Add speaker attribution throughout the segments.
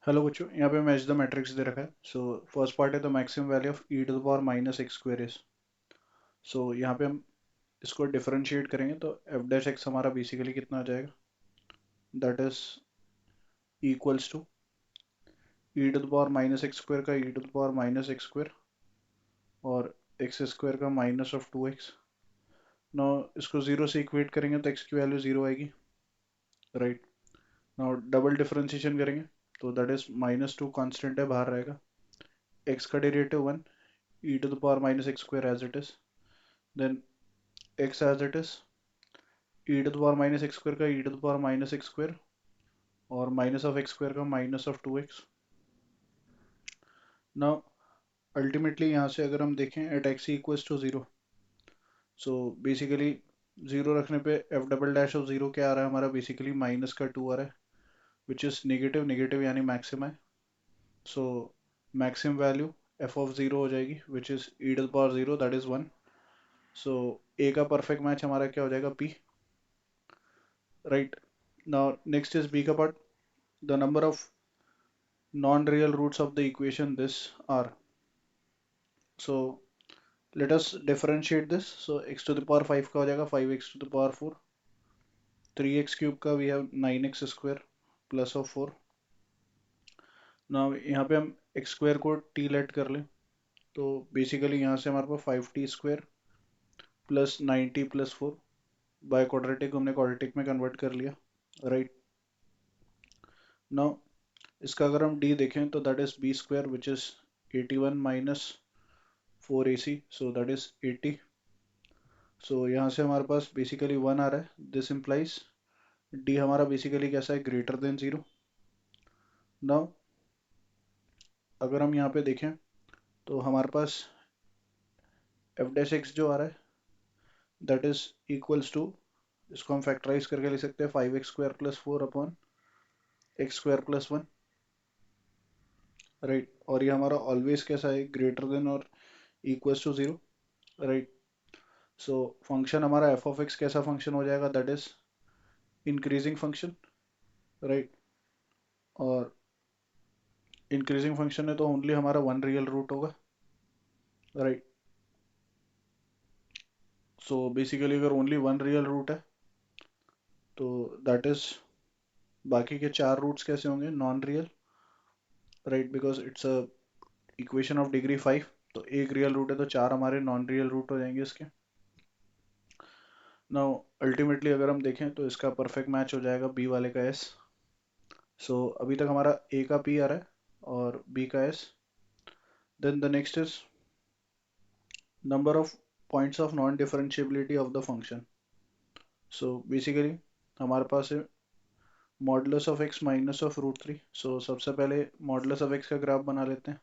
Speaker 1: Hello बच्चों, यहाँ पे मैच द मैट्रिक्स दे रखा है। सो फर्स्ट पार्ट है the maximum value of e to the power minus x square is. So यहाँ पे हम इसको डिफरेंशिएट करेंगे तो एफ डैश एक्स हमारा बेसिकली कितना आ जाएगा, that is equals to e to the power minus x square का e to the power minus x square और एक्स स्क्वायर का minus of two x. Now इसको जीरो से इक्वेट करेंगे तो एक्स की वैल्यू जीरो आएगी, राइट। नाउ डबल डिफरेंशिएशन करेंगे तो that is minus two constant है, बाहर रहेगा। एक्स का derivative one, e to the power minus x square as it is, then x as it is e to the power minus x square का e to the power minus x square और minus of x square का minus of two x. Now ultimately यहाँ से अगर हम देखें eight x equals to zero, so basically zero रखने पे f double dash of zero क्या आ रहा है हमारा, बेसिकली माइनस का टू आ रहा है विच इज़ नेगेटिव, नेगेटिव यानी मैक्सिम है। सो maxim value f of zero हो जाएगी which is e to the power zero, that is one. So A का परफेक्ट मैच हमारा क्या हो जाएगा, P, right. Now next is B का part, the number of non-real roots of the equation this are. So let us differentiate this. So x to the power 5 का हो जाएगा 5x to the power 4, 3x cube का we have 9x square plus of 4. Now यहाँ पे हम x square को t late कर लें तो बेसिकली यहाँ से हमारे पास 5t square plus 9t plus 4, by quadratic हमने क्वाड्रेटिक में कन्वर्ट कर लिया, राइट। नाउ इसका अगर हम d देखें तो that is b square which is 81 minus 4ac, so that is 80। सो यहाँ से हमारे पास बेसिकली वन आ रहा है, दिस इम्प्लाइज डी हमारा बेसिकली कैसा है, ग्रेटर देन जीरो। नाउ अगर हम यहाँ पे देखें तो हमारे पास एफ डैश एक्स जो आ रहा है दैट इज इक्वल्स टू, इसको हम फैक्टराइज करके ले सकते हैं 5x square plus 4 upon x square plus 1, right. और ये हमारा ऑलवेज कैसा है, ग्रेटर देन और equals to zero, right. So function हमारा एफ ऑफ एक्स कैसा फंक्शन हो जाएगा, that is increasing function, right. और इंक्रीजिंग फंक्शन है तो ओनली हमारा वन रियल रूट होगा, राइट। सो बेसिकली अगर ओनली वन रियल रूट है तो दैट इज, बाकी के चार रूट्स कैसे होंगे, non real, right, because it's a equation of degree 5। तो एक रियल रूट है तो चार हमारे नॉन रियल रूट हो जाएंगे इसके। नाउ अल्टीमेटली अगर हम देखें तो इसका परफेक्ट मैच हो जाएगा बी वाले का एस। सो अभी तक हमारा ए का पी आ रहा है और बी का S. Then the next is number of points of non differentiability of the function. So basically हमारे पास है modulus of x minus of root three. So सबसे पहले मॉडुलस ऑफ एक्स का ग्राफ बना लेते हैं,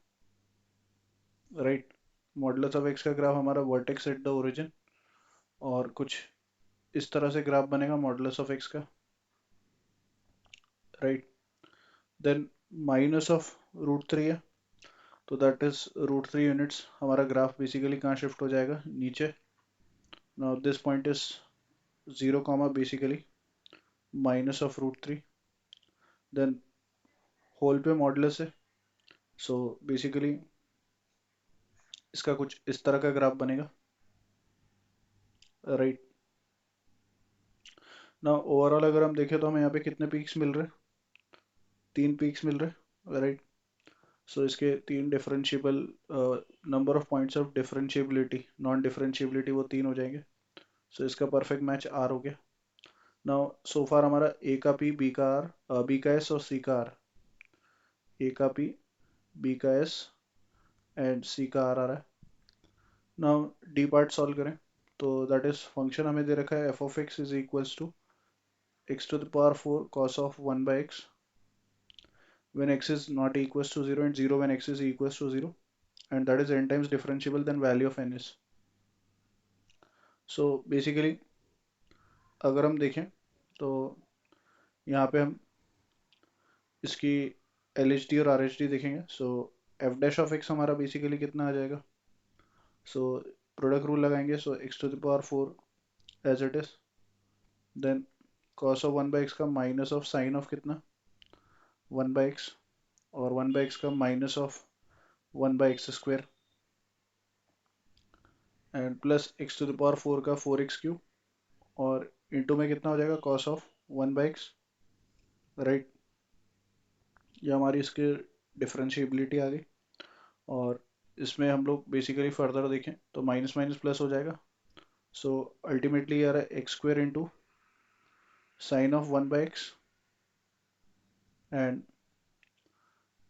Speaker 1: राइट। मॉडुलस ऑफ एक्स का ग्राफ हमारा वर्टेक्स एट द ओरिजिन, और कुछ इस तरह से ग्राफ बनेगा मॉडुलस ऑफ एक्स का, right. Then minus of root three है तो that is root three units, हमारा ग्राफ बेसिकली कहाँ शिफ्ट हो जाएगा, नीचे। Now this point is zero comma basically minus of root three, then whole पे मॉडुलस है। सो बेसिकली इसका कुछ इस तरह का ग्राफ बनेगा, राइट। ना ओवरऑल अगर हम देखें तो हमें यहाँ पे कितने पीक्स मिल रहे हैं, तीन पीक्स मिल रहे हैं, राइट। सो इसके तीन differentiable, number of points of differentiability, non differentiability, वो तीन हो जाएंगे। सो इसका परफेक्ट मैच आर हो गया। नाउ सो फार हमारा ए का पी, बी का आर, बी का एस और सी का आर, ए का पी, बी का एस एंड सी का आर आ रहा है। नाउ डी पार्ट सॉल्व करें तो दैट इज फंक्शन हमें दे रखा है f of x is equals to x to the power 4 cos of 1 by x when x is not equals to 0 and 0 when x is equals to 0, and that is n times differentiable than value of n is. So basically अगर हम देखें तो यहाँ पे हम इसकी L H D और R H D देखेंगे। So f dash of x हमारा बेसिकली कितना आ जाएगा, सो प्रोडक्ट रूल लगाएंगे। So x to the power 4 as it is, then cos of 1 by x का माइनस ऑफ साइन ऑफ कितना, 1 by x, और 1/x का minus of 1/x² and plus x⁴ का 4x³ और इंटू में कितना हो जाएगा कॉस ऑफ 1/x, राइट। ये हमारी इसकी डिफरेंशिएबिलिटी आ गई। और इसमें हम लोग बेसिकली फर्दर देखें तो माइनस माइनस प्लस हो जाएगा। सो अल्टीमेटली ये आ रहा है x² into sine of 1/x and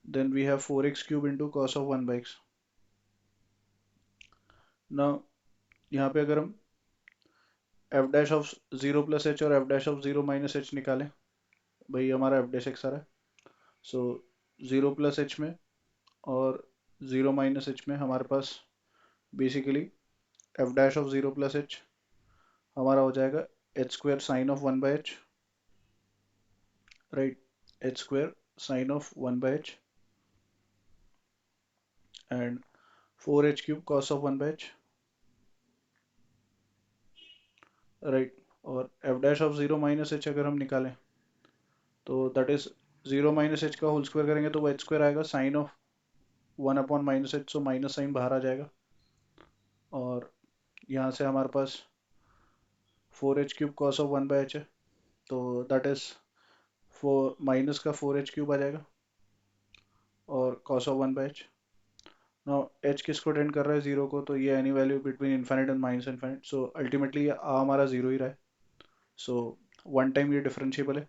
Speaker 1: then we have 4x³ into cos of 1/x। Now यहाँ पे अगर हम एफ डैश ऑफ 0 + h और एफ डैश ऑफ 0 - h निकालें, भाई हमारा एफ डैश एक्स आ रहा है। सो 0 + h में और 0 - h में हमारे पास basically F dash of 0 + h हमारा हो जाएगा h² sine of 1/h, right. h² sine of 1/h and 4h³ cos of 1/h, right. और एफ डैश ऑफ 0 - h अगर हम निकालें तो दैट इज 0 - h का होल स्क्वायर करेंगे तो वो h² आएगा sine of 1/-h, so minus sine बाहर आ जाएगा। और यहाँ से हमारे पास 4h³ कॉस ऑफ 1/h है, तो दैट इज 4 माइनस का 4h³ आ जाएगा और cos of 1/h। Now h किसको टेंड कर रहा है, जीरो को, तो ये any value between infinite and minus infinite. So ultimately आ हमारा जीरो ही रहा है। सो वन टाइम ये डिफरेंशिएबल है,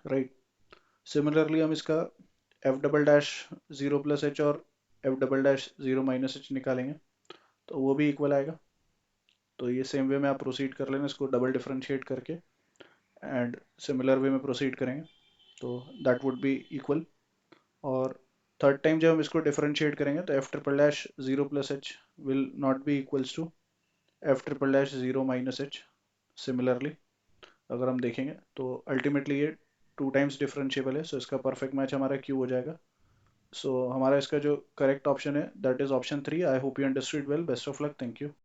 Speaker 1: राइट। सिमिलरली हम इसका एफ डबल डैश 0 + h और एफ डबल डैश 0 - h निकालेंगे तो वो भी इक्वल आएगा। तो ये सेम वे में आप प्रोसीड कर लेना इसको डबल डिफरेंशिएट करके एंड सिमिलर वे में प्रोसीड करेंगे तो दैट वुड बी इक्वल। और थर्ड टाइम जब हम इसको डिफरेंशिएट करेंगे तो f triple dash 0 + h will not be equals to f triple dash 0 - h। Similarly अगर हम देखेंगे तो अल्टीमेटली ये टू टाइम्स डिफरेंशिएबल है, सो इसका परफेक्ट मैच हमारा क्यू हो जाएगा। सो हमारा इसका जो करेक्ट ऑप्शन है that is option 3। I hope you understood well. Best of luck. Thank you.